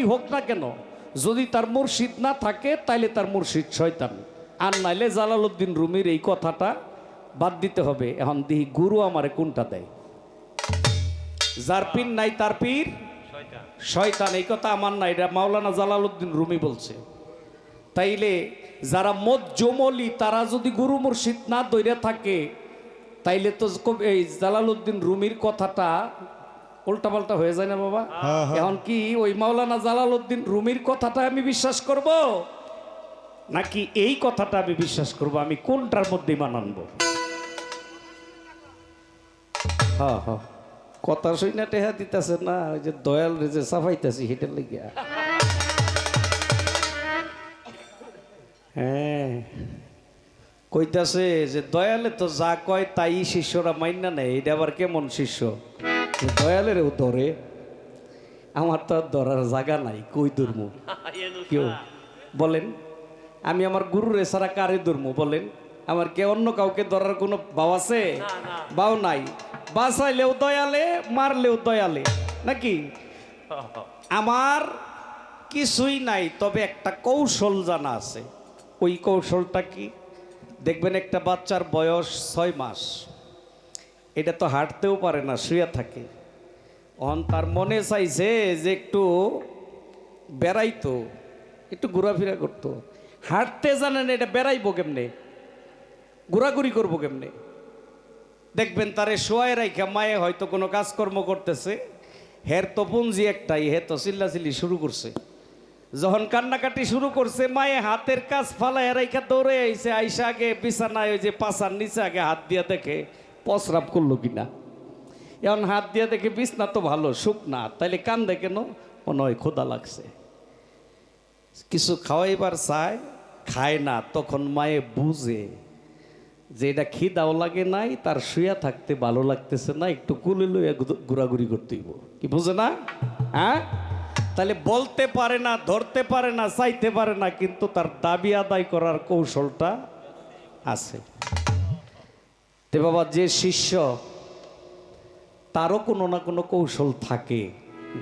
যেই হোক না কেন, যদি তার মুর্শিদ না থাকে তাইলে তার মুর্শিদ শয়তান, আর নাইলে জালালউদ্দিন রুমির এই কথাটা বাদ দিতে হবে। এখন দেখি গুরু আমারে কোনটা দেয়। যার পীর নাই তার পীর শয়তান, এই কথা আমার না, এটা মাওলানা জালালউদ্দিন রুমি বলছে। তাইলে যারা মজ্জমলি তারা যদি গুরু মুর্শিদ না ধরে থাকে, তাইলে তো এই জালালউদ্দিন রুমির কথাটা উল্টাপাল্টা হয়ে যায় না বাবা? এখন কি ওই মাওলানা জালালউদ্দিন রুমির কথাটা আমি বিশ্বাস করব, নাকি এই কথাটা আমি বিশ্বাস করব? আমি কোনটার মধ্যে ইমান আনবো? হ্যাঁ হ্যাঁ, কথা শুই না টেহা দিতেছে না, ওই যে দয়াল রে যে সাফাইতেছি হেঁটের লেগিয়া। হ্যাঁ, কইতাছে যে দয়ালে তো যা কয় তাই শিষ্যরা মাইনা নেয়, এটা আবার কেমন শিষ্য? দয়ালেরও ধরে, আমার তো আর ধরার জায়গা নাই, কই ধরমু? কেউ বলেন, আমি আমার গুরুর এছাড়া কারে ধরমু বলেন? আমার কে অন্য কাউকে ধরার কোনো বাও আছে? বাও নাই। বাঁচাইলেও দয়ালে, মারলেও দয়ালে, নাকি? আমার কিছুই নাই, তবে একটা কৌশল জানা আছে। ওই কৌশলটা কি? দেখবেন একটা বাচ্চার বয়স 6 মাস, এটা তো হাঁটতেও পারে না, শুয়ে থাকে। তার মনে চাইছে যে একটু বেড়াইতো, একটু ঘোরাফেরা করতো। হাঁটতে জানেন, এটা বেড়াইবো কেমনে, ঘোরাঘুরি করবো কেমনে? দেখবেন তারে শোয়ায় রাইখা মায়ে হয়তো কোনো কাজকর্ম করতেছে, হের তো পুঞ্জি একটাই, হে তো চিল্লাচিল্লি শুরু করছে। যখন কান্নাকাটি শুরু করছে, মায়ে হাতের কাজ ফালায় রাইখা দৌড়ে আইছে, আইসা আগে বিছানায় ওই যে পাছার নিচে আগে হাত দিয়া দেখে প্রস্রাব করলো কিনা। এখন হাত দিয়া দেখে বিছনা তো ভালো শুকনা, তাইলে কান্দে কেন? মনে হয় ক্ষুধা লাগছে, কিছু খাওয়াইবার চায়, খায় না। তখন মায়ে বুঝে যে এটা খিদাও লাগে নাই, তার শুয়া থাকতে ভালো লাগতেছে না, একটু কুলে লইয়া ঘোরাঘুরি করতে হইব। কি বুঝে না? হ্যাঁ, তাহলে বলতে পারে না, ধরতে পারে না, চাইতে পারে না, কিন্তু তার দাবি আদায় করার কৌশলটা আছে। তে বাবা, যে শিষ্য তারও কোনো না কোনো কৌশল থাকে,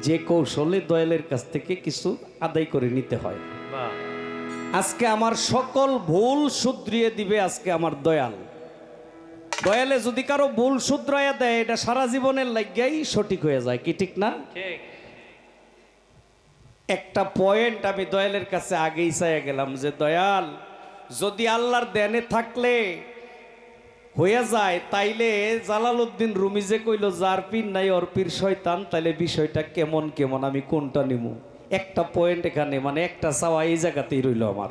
যে কৌশলে দয়ালের কাছ থেকে কিছু আদায় করে নিতে হয়। আজকে আমার সকল ভুল শুধরিয়ে দিবে আজকে আমার দয়াল। দয়ালে যদি কারো ভুল শুধরাইয়া দেয়, এটা সারা জীবনের লাগিয়াই সঠিক হয়ে যায়। কি ঠিক না? একটা পয়েন্ট আমি দয়ালের কাছে আগেই চাইয়া গেলাম যে দয়াল, যদি আল্লাহর ধ্যানে থাকলে হয়ে যায়, তাইলে জালালউদ্দিন রুমি যে কইল যার পীর নাই ওর পীর শয়তান, তাইলে বিষয়টা কেমন কেমন, আমি কোনটা নিমু? একটা পয়েন্ট এখানে, মানে একটা চাওয়া এই জায়গাতেই রইল আমার।